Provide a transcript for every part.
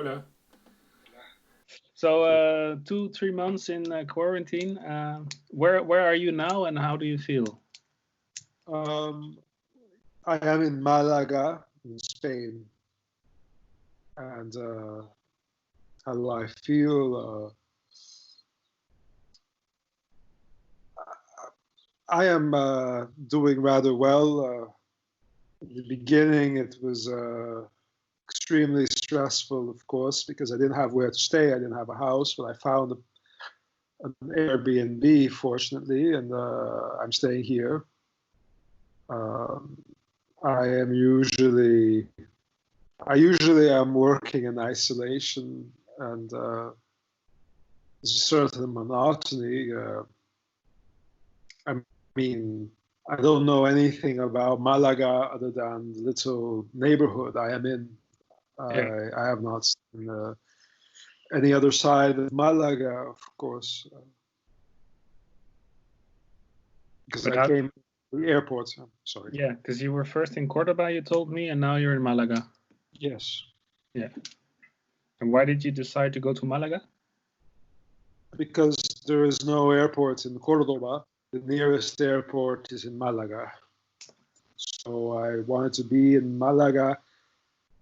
Hola. So 2-3 months in quarantine. Where are you now, and how do you feel? I am in Malaga, in Spain, and how do I feel? I am doing rather well. In the beginning, it was extremely stressful, of course, because I didn't have where to stay. I didn't have a house, but I found an Airbnb, fortunately, and I'm staying here. I usually am working in isolation, and there's a certain monotony. I mean, I don't know anything about Malaga other than the little neighborhood I am in. I have not seen any other side of Malaga, of course, because I came to the airport. I'm sorry. Yeah, because you were first in Cordoba, you told me, and now you're in Malaga. Yes. Yeah. And why did you decide to go to Malaga? Because there is no airport in Cordoba. The nearest airport is in Malaga. So I wanted to be in Malaga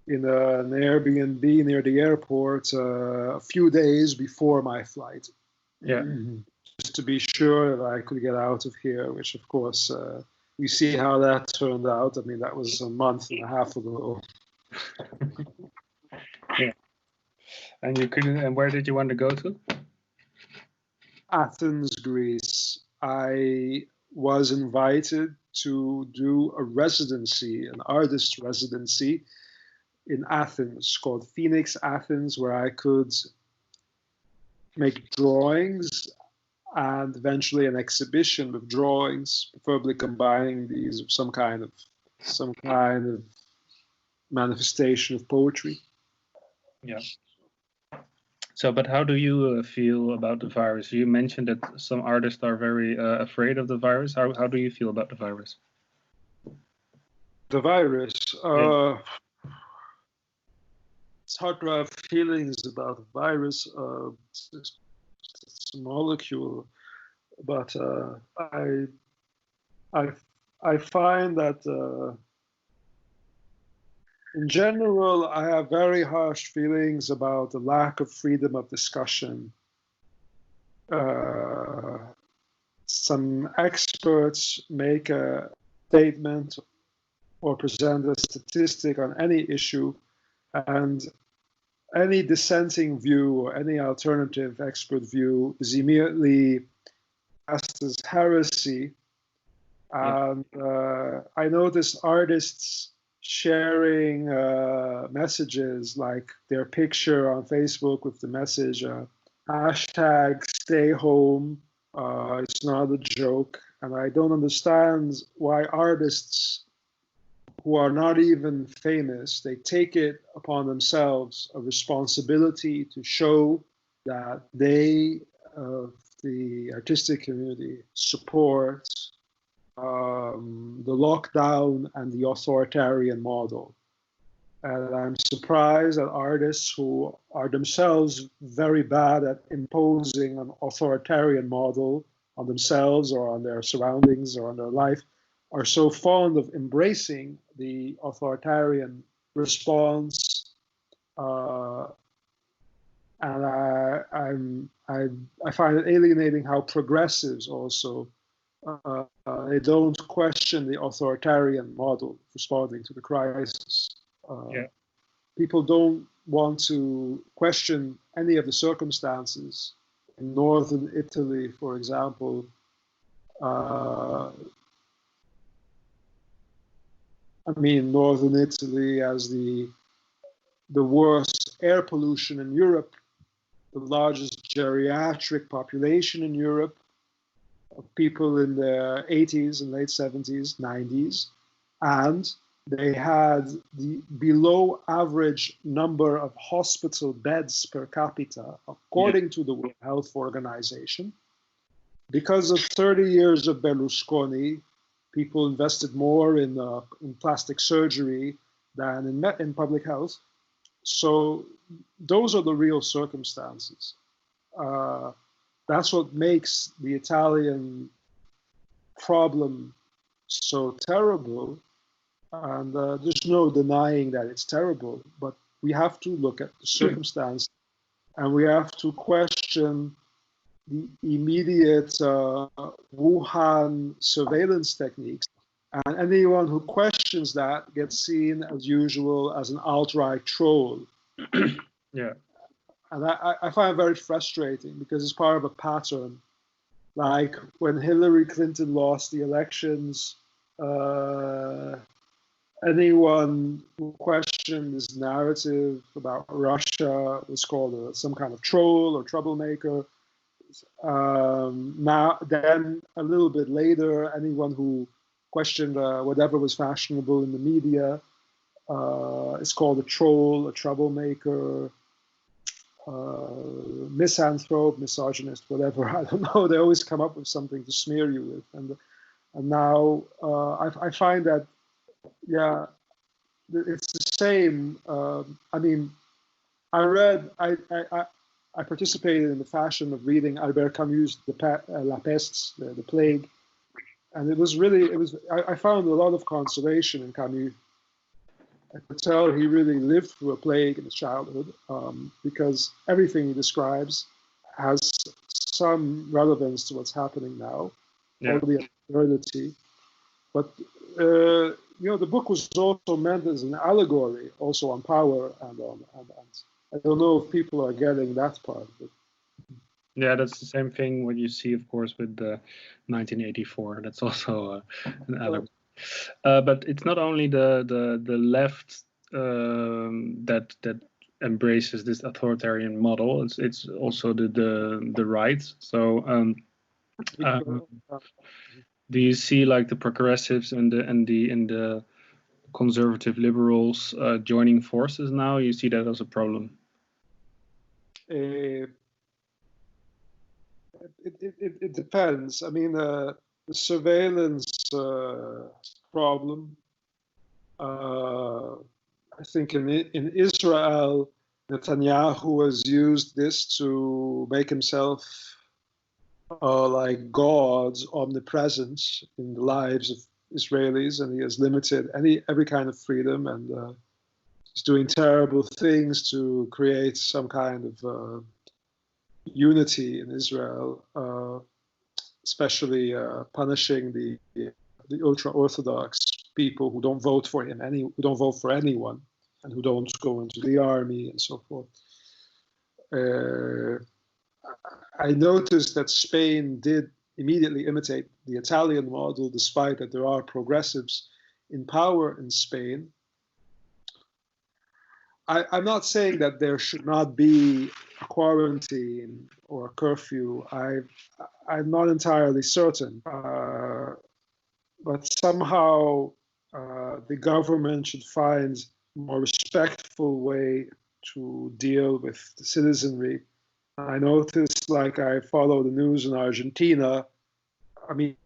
in an Airbnb near the airport a few days before my flight. Yeah. Just to be sure that I could get out of here, which of course we see how that turned out. I mean, that was a month and a half ago. Yeah. And you couldn't. And where did you want to go to? Athens, Greece. I was invited to do a residency, an artist residency in Athens called Phoenix Athens, where I could make drawings and eventually an exhibition of drawings, preferably combining these with some kind of manifestation of poetry. Yeah. So, but how do you feel about the virus? You mentioned that some artists are very afraid of the virus. How do you feel about the virus? The virus. Yeah. It's hard to have feelings about the virus. It's a molecule, but I find that in general I have very harsh feelings about the lack of freedom of discussion. Some experts make a statement or present a statistic on any issue, and any dissenting view or any alternative expert view is immediately cast as heresy. And I noticed artists sharing messages like their picture on Facebook with the message hashtag stay home. It's not a joke. And I don't understand why artists who are not even famous, they take it upon themselves a responsibility to show that they, the artistic community, support the lockdown and the authoritarian model. And I'm surprised that artists who are themselves very bad at imposing an authoritarian model on themselves or on their surroundings or on their life are so fond of embracing the authoritarian response. And I find it alienating how progressives also they don't question the authoritarian model responding to the crisis. People don't want to question any of the circumstances. In northern Italy, for example, northern Italy has the worst air pollution in Europe, the largest geriatric population in Europe, of people in their 80s and late 70s, 90s, and they had the below average number of hospital beds per capita, according to the World Health Organization. Because of 30 years of Berlusconi, people invested more in plastic surgery than in public health. So those are the real circumstances. That's what makes the Italian problem so terrible. And there's no denying that it's terrible, but we have to look at the circumstance, and we have to question the immediate Wuhan surveillance techniques. And anyone who questions that gets seen, as usual, as an outright troll. Yeah. And I find it very frustrating because it's part of a pattern. Like when Hillary Clinton lost the elections, anyone who questioned this narrative about Russia was called some kind of troll or troublemaker. Now, then a little bit later, anyone who questioned whatever was fashionable in the media is called a troll, a troublemaker, misanthrope, misogynist, whatever. I don't know. They always come up with something to smear you with, and now I find that, yeah, it's the same. I mean, I participated in the fashion of reading Albert Camus' La Peste, the Plague, and I found a lot of consolation in Camus. I could tell he really lived through a plague in his childhood, because everything he describes has some relevance to what's happening now, all the absurdity. But the book was also meant as an allegory, also on power and I don't know if people are getting that part of it. Yeah, that's the same thing what you see, of course, with the 1984. That's also an allegory. But it's not only the left that embraces this authoritarian model. It's also the right. So do you see like the progressives and the conservative liberals joining forces now? You see that as a problem? It depends. I mean, the surveillance problem. I think in Israel, Netanyahu has used this to make himself like God's omnipresence in the lives of Israelis, and he has limited every kind of freedom, and he's doing terrible things to create some kind of unity in Israel, especially punishing the ultra-Orthodox people who don't vote for him, who don't vote for anyone, and who don't go into the army and so forth. I noticed that Spain did immediately imitate the Italian model, despite that there are progressives in power in Spain. I'm not saying that there should not be a quarantine or a curfew. I'm not entirely certain. But somehow the government should find a more respectful way to deal with the citizenry. I noticed, like I follow the news in Argentina, I mean,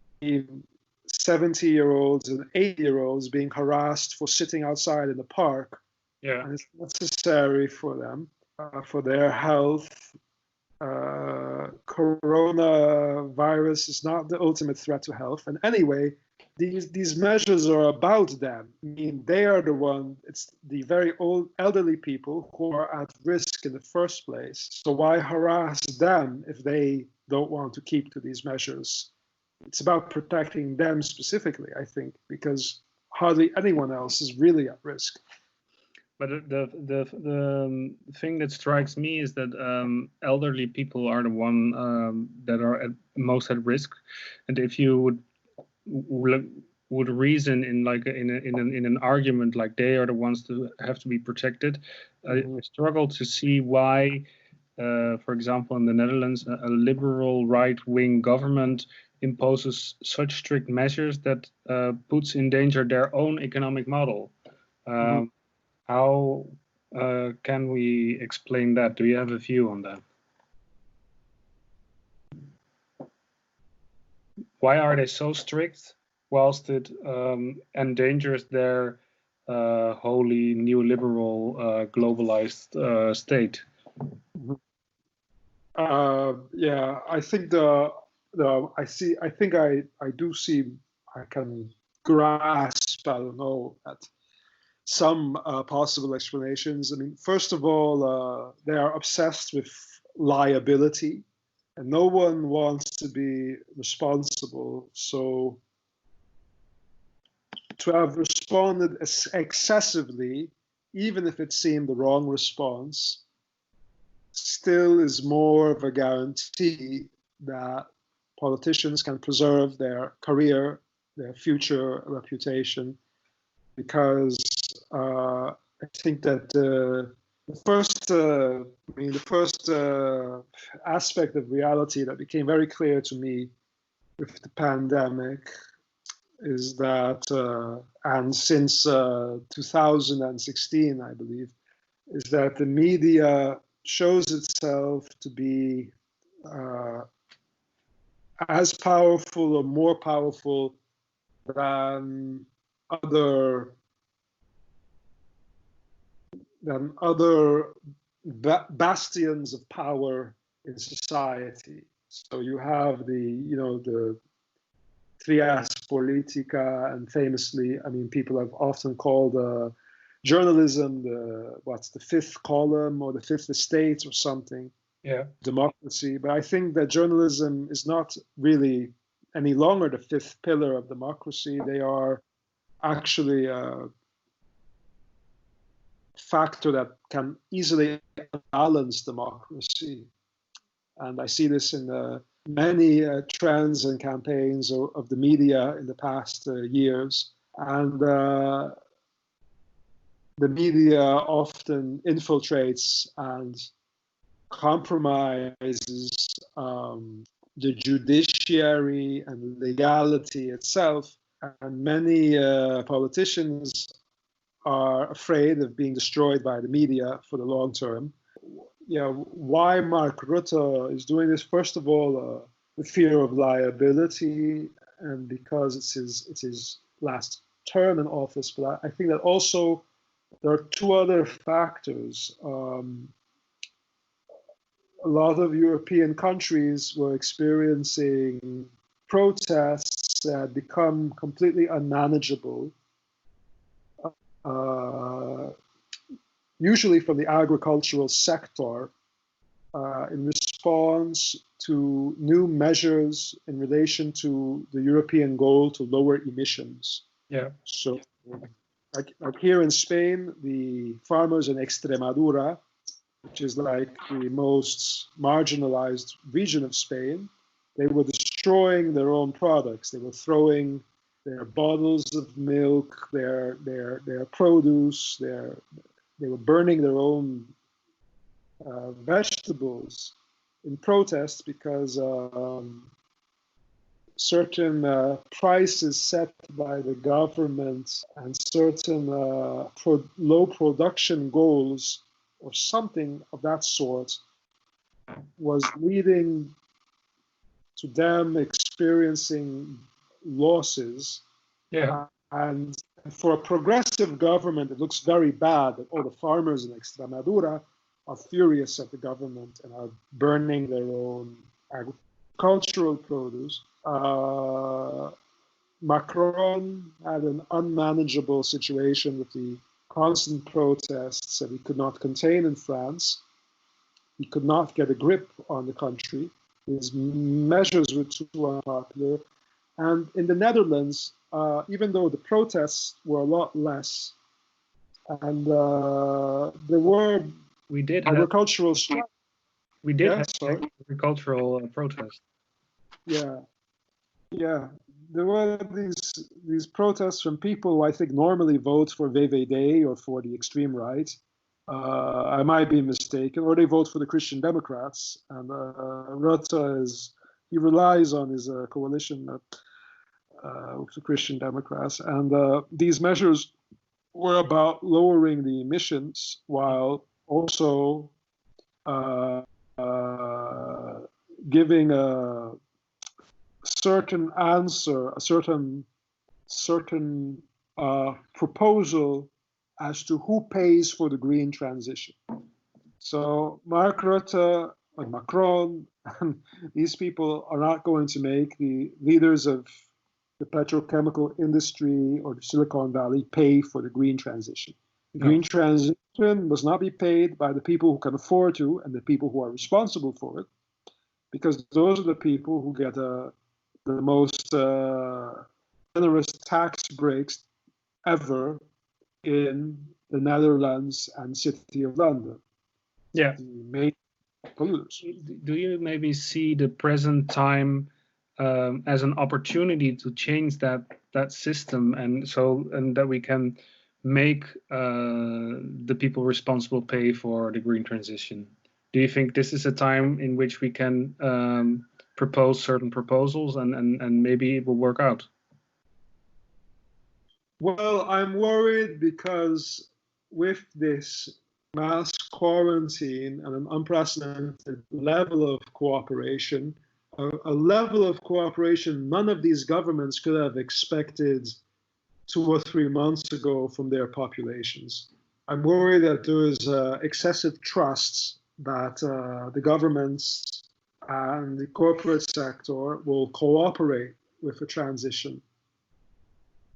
70-year-olds and 80-year-olds being harassed for sitting outside in the park. Yeah. And it's necessary for them, for their health. Coronavirus is not the ultimate threat to health. And anyway, these measures are about them. I mean, they are the one, it's the very old elderly people who are at risk in the first place. So why harass them if they don't want to keep to these measures? It's about protecting them specifically, I think, because hardly anyone else is really at risk. But the thing that strikes me is that elderly people are the one that are most at risk, and if you would reason in an argument like they are the ones to have to be protected, I struggle to see why, for example, in the Netherlands, a liberal right-wing government imposes such strict measures that puts in danger their own economic model. How can we explain that? Do you have a view on that? Why are they so strict whilst it endangers their wholly neoliberal, globalized state. Yeah, I think I do see, I can grasp, I don't know, at some possible explanations. I mean, first of all, they are obsessed with liability, and no one wants to be responsible. So to have responded excessively, even if it seemed the wrong response, still is more of a guarantee that politicians can preserve their career, their future reputation, because I think that the first aspect of reality that became very clear to me with the pandemic is that, and since 2016, I believe, is that the media shows itself to be as powerful or more powerful than other bastions of power in society. So you have the trias politica, and famously, I mean, people have often called journalism the fifth column or the fifth estate or something. Yeah. Democracy. But I think that journalism is not really any longer the fifth pillar of democracy. They are actually a factor that can easily balance democracy. And I see this in many trends and campaigns of the media in the past years. And the media often infiltrates and compromises the judiciary and legality itself. And many politicians are afraid of being destroyed by the media for the long term. Why Mark Rutte is doing this? First of all, the fear of liability, and because it's his last term in office. But I think that also there are two other factors. A lot of European countries were experiencing protests that had become completely unmanageable, usually from the agricultural sector, in response to new measures in relation to the European goal to lower emissions. Yeah. So, like here in Spain, the farmers in Extremadura, which is like the most marginalized region of Spain, they were destroying their own products. They were throwing their bottles of milk, their produce, they were burning their own vegetables in protest because certain prices set by the government and certain low production goals or something of that sort was leading to them experiencing losses. Yeah. And for a progressive government, it looks very bad that all the farmers in Extremadura are furious at the government and are burning their own agricultural produce. Macron had an unmanageable situation with the constant protests that he could not contain in France. He could not get a grip on the country. His measures were too unpopular. And in the Netherlands, even though the protests were a lot less, and there were agricultural strikes. We did have agricultural protests. Yeah. There were these protests from people who I think normally vote for VVD or for the extreme right. I might be mistaken, or they vote for the Christian Democrats. And Rutte he relies on his coalition with the Christian Democrats. And these measures were about lowering the emissions while also giving a certain answer, a certain proposal as to who pays for the green transition. So Mark Rutte and Macron and these people are not going to make the leaders of the petrochemical industry or the Silicon Valley pay for the green transition. The green transition must not be paid by the people who can afford to and the people who are responsible for it, because those are the people who get the most generous tax breaks ever in the Netherlands and City of London. Yeah. The main polluters. Do you maybe see the present time as an opportunity to change that system, and that we can make the people responsible pay for the green transition? Do you think this is a time in which we can propose certain proposals and maybe it will work out? Well, I'm worried because with this mass quarantine and an unprecedented level of cooperation, a level of cooperation none of these governments could have expected 2 or 3 months ago from their populations. I'm worried that there is excessive trust that the governments and the corporate sector will cooperate with the transition.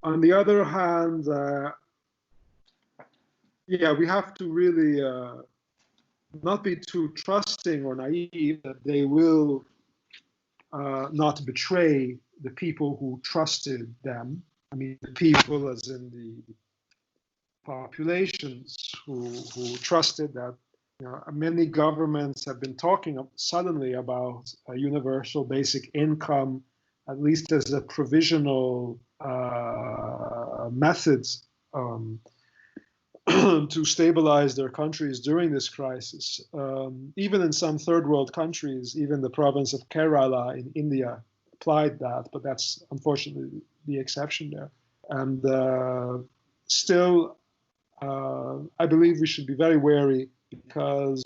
On the other hand, we have to really not be too trusting or naive that they will not betray the people who trusted them. I mean, the people as in the populations who trusted that. Many governments have been talking suddenly about a universal basic income, at least as a provisional method to stabilize their countries during this crisis. Even in some third world countries, even the province of Kerala in India applied that, but that's unfortunately the exception there. And still, I believe we should be very wary because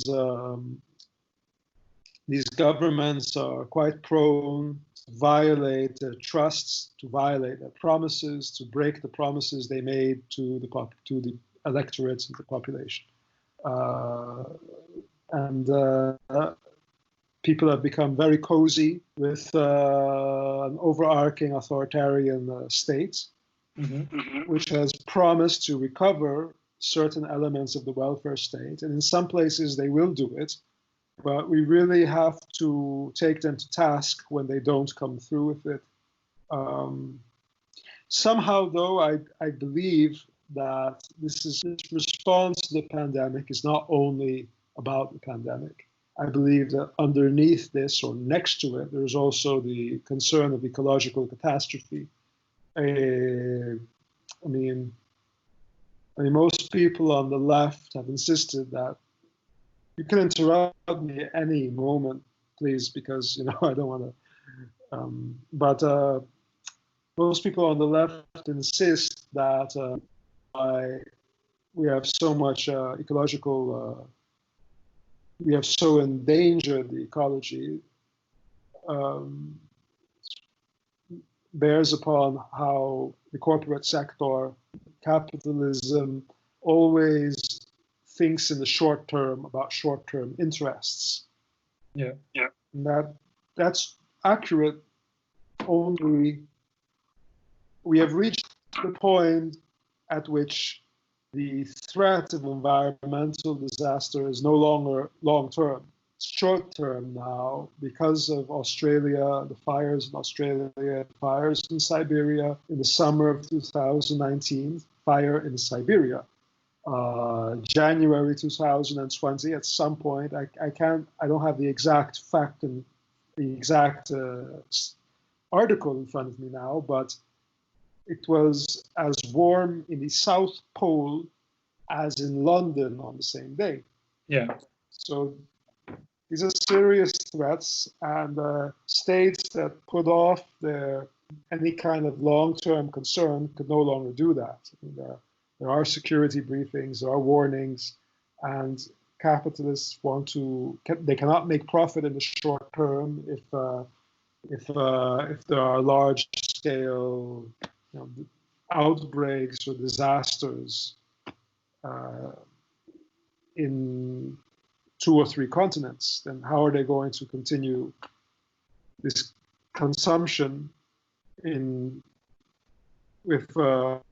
these governments are quite prone to violate their trusts, to violate their promises, to break the promises they made to the electorates and the population. People have become very cozy with an overarching authoritarian state, which has promised to recover certain elements of the welfare state. And in some places they will do it, but we really have to take them to task when they don't come through with it. Somehow, though, I believe that this response to the pandemic is not only about the pandemic. I believe that underneath this, or next to it, there's also the concern of ecological catastrophe. I mean, most people on the left have insisted that you can interrupt me at any moment, please, because I don't want to. But most people on the left insist that we have so much ecological. We have so endangered the ecology. Bears upon how the corporate sector, capitalism, always thinks in the short term about short-term interests. Yeah. And that's accurate only we have reached the point at which the threat of environmental disaster is no longer long-term. It's short-term now because of Australia, the fires in Australia, fires in Siberia in the summer of 2019, fire in Siberia. January 2020, at some point, I don't have the exact fact and the exact article in front of me now, but it was as warm in the South Pole as in London on the same day. Yeah. So these are serious threats, and states that put off any kind of long-term concern could no longer do that. I mean, there are security briefings, there are warnings, and capitalists they cannot make profit in the short term if there are large-scale outbreaks or disasters in 2 or 3 continents, then how are they going to continue this consumption with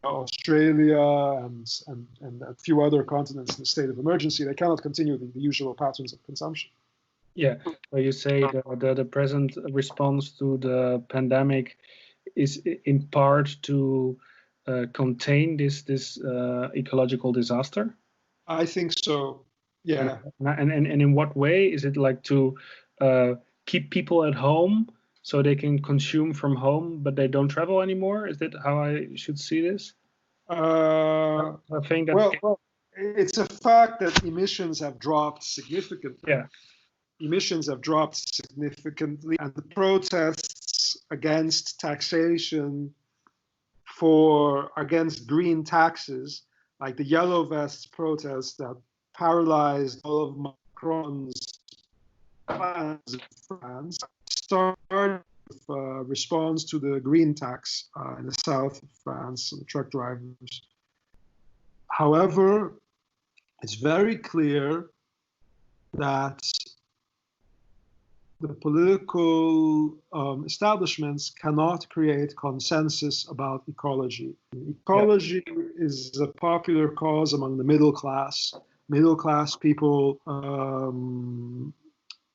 Australia and a few other continents in a state of emergency? They cannot continue the usual patterns of consumption. Yeah, so you say the present response to the pandemic is in part to contain this ecological disaster? I think so. Yeah. And in what way is it, like to keep people at home so they can consume from home, but they don't travel anymore? Is that how I should see this? I think that. Well, it's a fact that emissions have dropped significantly. Yeah. Emissions have dropped significantly, and the protests against taxation against green taxes, like the Yellow Vests protests that paralyzed all of Macron's plans in France, started with a response to the green tax in the south of France, the truck drivers. However, it's very clear that the political establishments cannot create consensus about ecology. Ecology is a popular cause among the middle class. Middle class people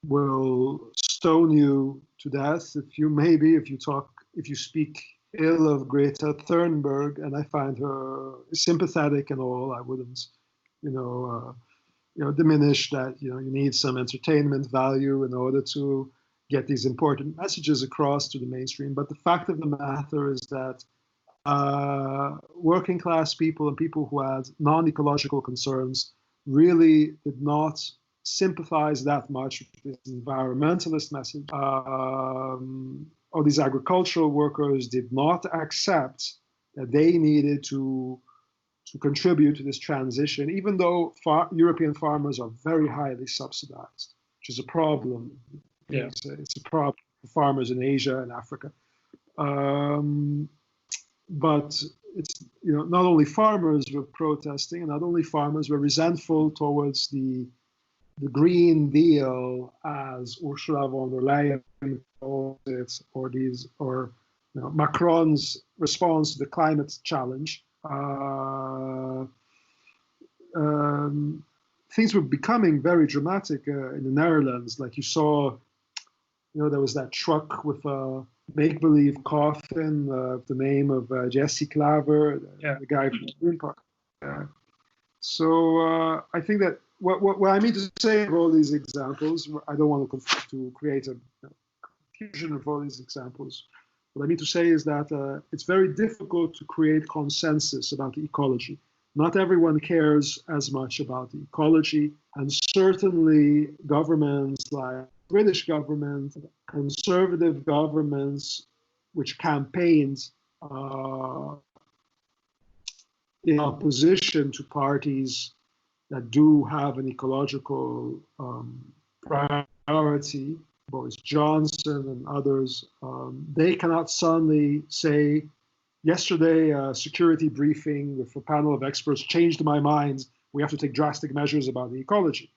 will stone you to death if you speak ill of Greta Thunberg, and I find her sympathetic and all. I wouldn't, diminish that. You need some entertainment value in order to get these important messages across to the mainstream. But the fact of the matter is that working class people and people who had non-ecological concerns really did not sympathize that much with this environmentalist message. All these agricultural workers did not accept that they needed to contribute to this transition, even though European farmers are very highly subsidized, which is a problem. Yeah. It's a problem for farmers in Asia and Africa. But it's, not only farmers were protesting, and not only farmers were resentful towards the Green Deal, as Ursula von der Leyen called it, or Macron's response to the climate challenge. Things were becoming very dramatic in the Netherlands. Like you saw, there was that truck with a make-believe coffin of the name of Jesse Klaver, the guy from the Green Park. So I think that what I mean to say of all these examples, I don't want to create a confusion of all these examples. What I mean to say is that it's very difficult to create consensus about the ecology. Not everyone cares as much about the ecology, and certainly governments like British government, conservative governments, which campaigned in opposition to parties that do have an ecological priority, Boris Johnson and others, they cannot suddenly say, yesterday a security briefing with a panel of experts changed my mind, we have to take drastic measures about the ecology.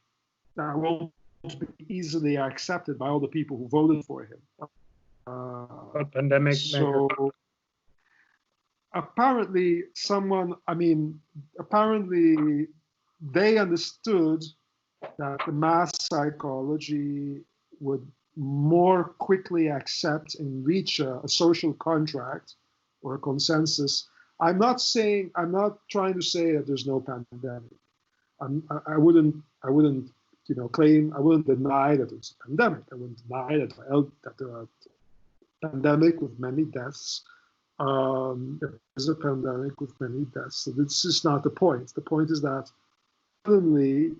That won't be easily accepted by all the people who voted for him. Pandemic. So apparently they understood that the mass psychology would more quickly accept and reach a social contract or a consensus. I'm not trying to say that there's no pandemic. I wouldn't claim, I wouldn't deny that there's a pandemic. I wouldn't deny that there are pandemic with many deaths. There is a pandemic with many deaths. So this is not the point. The point is that suddenly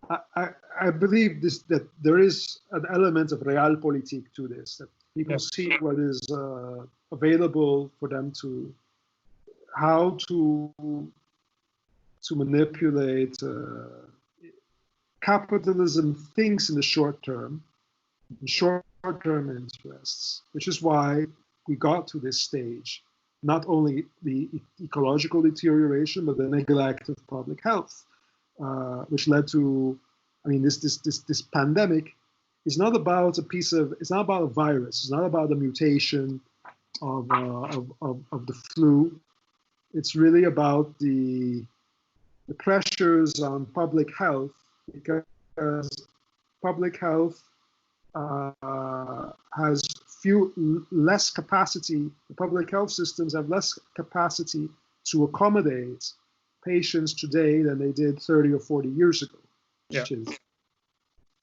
I believe that there is an element of realpolitik to this, that people see what is available for them to, how to manipulate. Capitalism thinks in the short-term interests, which is why we got to this stage not only the ecological deterioration, but the neglect of public health, which led to, I mean, this pandemic is not about it's not about a virus, it's not about a mutation of the flu. It's really about the pressures on public health, because public health has less capacity. The public health systems have less capacity to accommodate patients today than they did 30 or 40 years ago. Yeah.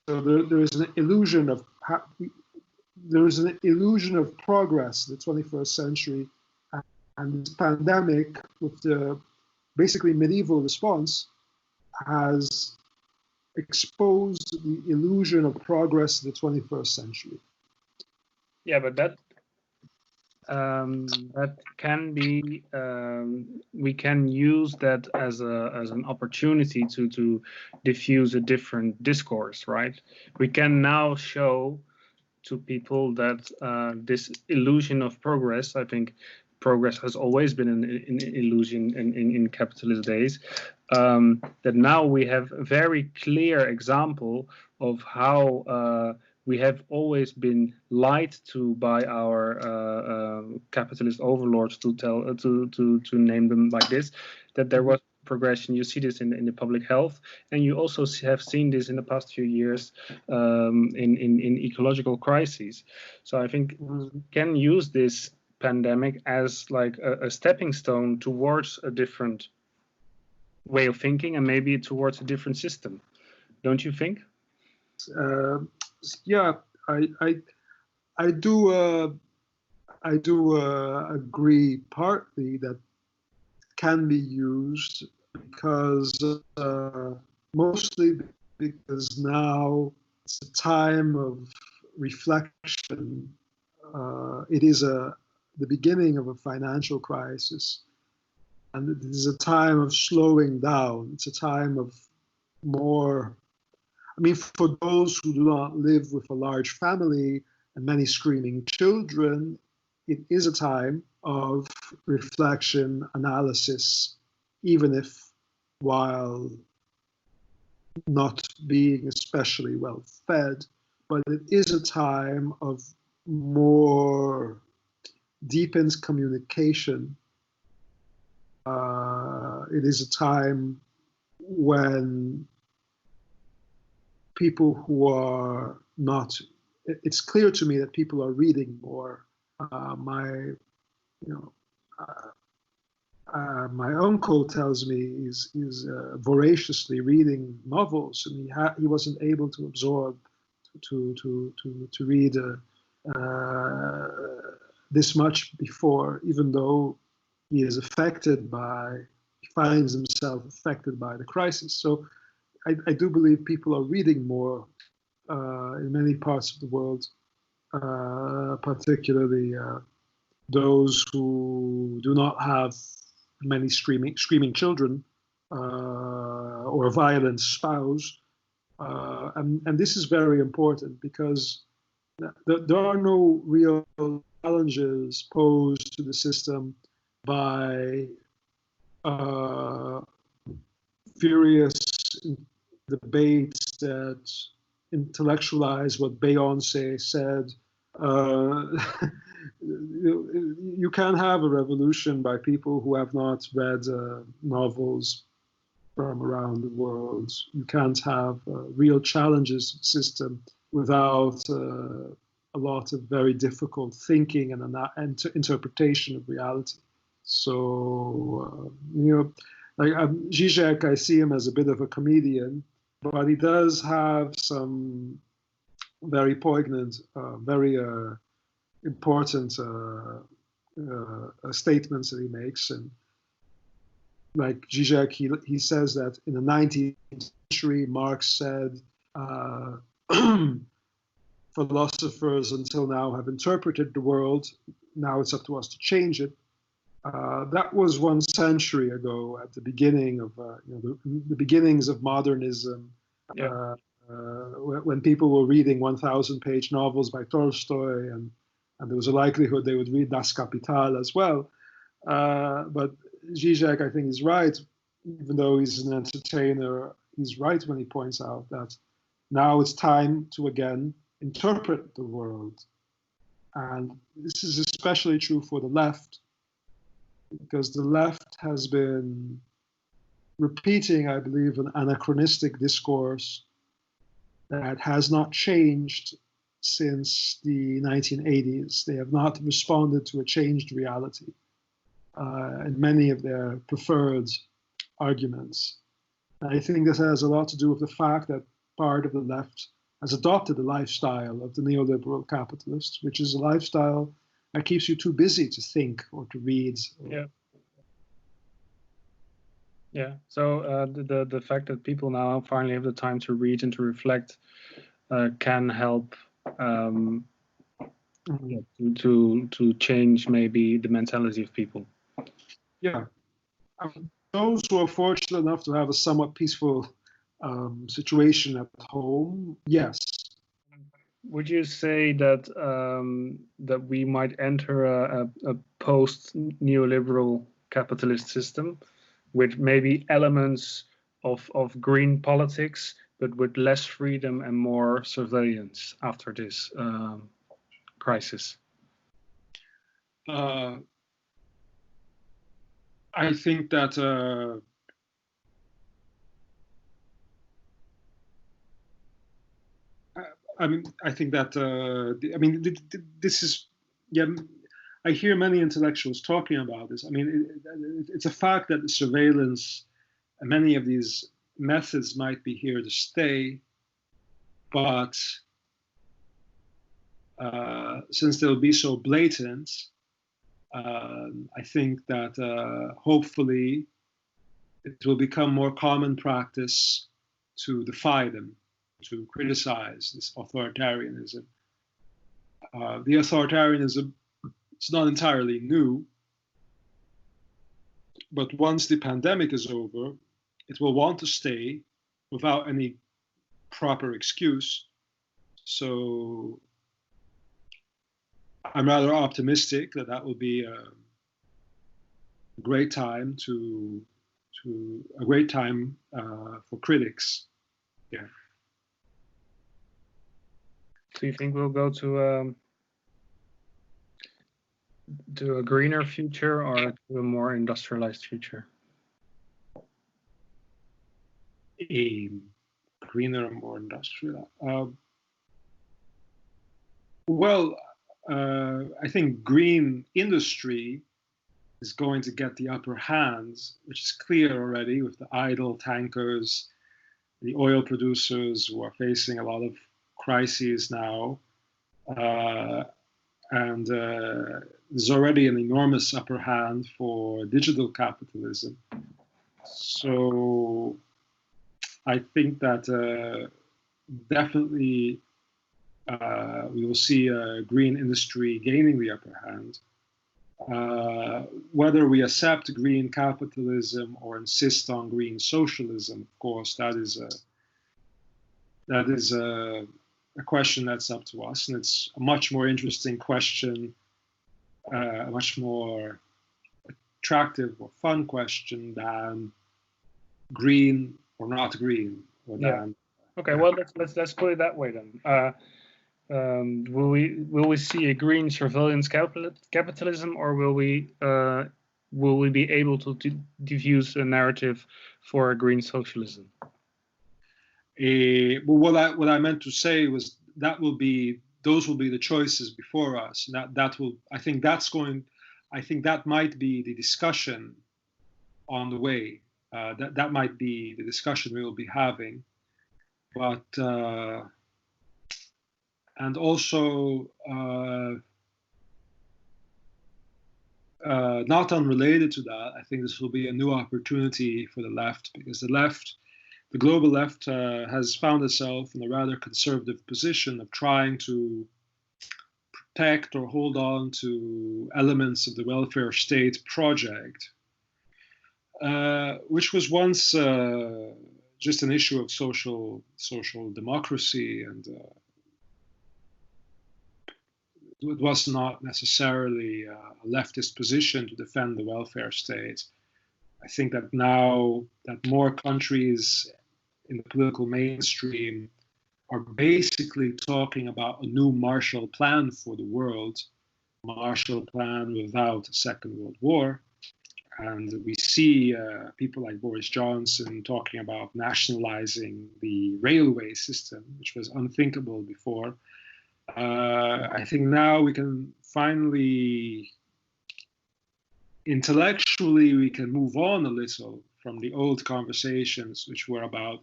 So there is an illusion of progress in the 21st century, and this pandemic, with the basically medieval response, has exposed the illusion of progress in the 21st century. Yeah, but that can be, we can use that as an opportunity to diffuse a different discourse, right? We can now show to people that this illusion of progress, I think progress has always been an illusion in capitalist days, that now we have a very clear example of how we have always been lied to by our capitalist overlords, to name them like this, that there was progression. You see this in the public health, and you also have seen this in the past few years in ecological crises. So I think we can use this pandemic as like a stepping stone towards a different way of thinking, and maybe towards a different system. Don't you think? Yeah, I do agree partly that can be used, because mostly because now it's a time of reflection. It is the beginning of a financial crisis, and it is a time of slowing down. It's a time of more, I mean, for those who do not live with a large family and many screaming children, it is a time of reflection, analysis, even if while not being especially well fed, but it is a time of more deepened communication. It is a time when people who are not, it's clear to me that people are reading more. My uncle tells me he's voraciously reading novels, and he wasn't able to absorb to read this much before, even though he finds himself affected by the crisis. So I do believe people are reading more in many parts of the world, particularly those who do not have many screaming children or a violent spouse. And this is very important, because there are no real challenges posed to the system by furious debates that intellectualize what Beyoncé said. You can't have a revolution by people who have not read novels from around the world. You can't have real challenges system without a lot of very difficult thinking and interpretation of reality. So, like Zizek, I see him as a bit of a comedian, but he does have some very poignant, very important statements that he makes. And like Zizek, he says that in the 19th century, Marx said, philosophers until now have interpreted the world. Now it's up to us to change it. That was 1 century ago, at the beginning of the beginnings of modernism, when people were reading 1,000-page novels by Tolstoy, and there was a likelihood they would read Das Kapital as well. But Zizek, I think, is right. Even though he's an entertainer, he's right when he points out that now it's time to again interpret the world. And this is especially true for the left, because the left has been repeating, I believe, an anachronistic discourse that has not changed since the 1980s. They have not responded to a changed reality in many of their preferred arguments. And I think this has a lot to do with the fact that part of the left has adopted the lifestyle of the neoliberal capitalists, which is a lifestyle that keeps you too busy to think or to read. Yeah. Yeah. So the fact that people now finally have the time to read and to reflect can help to change maybe the mentality of people. Yeah. Those who are fortunate enough to have a somewhat peaceful situation at home, yes. Would you say that that we might enter a post neoliberal capitalist system with maybe elements of green politics, but with less freedom and more surveillance after this crisis? I think that I think that this is, yeah. I hear many intellectuals talking about this. I mean, it's a fact that the surveillance and many of these methods might be here to stay, but since they'll be so blatant, I think that hopefully it will become more common practice to defy them, to criticize this authoritarianism. The authoritarianism is not entirely new, but once the pandemic is over, it will want to stay without any proper excuse. So I'm rather optimistic that that will be a great time for critics. Yeah. Do you think we'll go to a greener future or to a more industrialized future? A greener and more industrial. Well, I think green industry is going to get the upper hand, which is clear already with the idle tankers, the oil producers who are facing a lot of crises now. And there's already an enormous upper hand for digital capitalism. So I think that definitely we will see a green industry gaining the upper hand. Whether we accept green capitalism or insist on green socialism, of course, that is a question that's up to us, and it's a much more interesting question, a much more attractive or fun question than green or not green. Or than, okay. Well, let's put it that way then. Will we see a green surveillance capitalism, or will we be able to diffuse a narrative for a green socialism? Well, what I meant to say was those will be the choices before us. I think that might be the discussion on the way. That might be the discussion we will be having, but and also not unrelated to that, I think this will be a new opportunity for the left, because the global left has found itself in a rather conservative position of trying to protect or hold on to elements of the welfare state project, which was once just an issue of social democracy and it was not necessarily a leftist position to defend the welfare state. I think that now that more countries in the political mainstream are basically talking about a new Marshall Plan for the world, Marshall Plan without a Second World War. And we see people like Boris Johnson talking about nationalizing the railway system, which was unthinkable before. I think now we can finally, intellectually, we can move on a little from the old conversations, which were about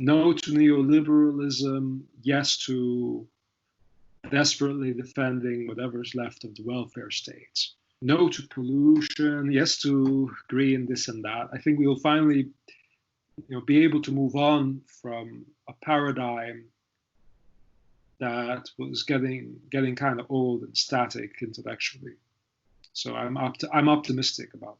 no to neoliberalism, yes to desperately defending whatever's left of the welfare state. No to pollution, yes to green, this and that. I think we will finally, be able to move on from a paradigm that was getting kind of old and static intellectually. So I'm optimistic about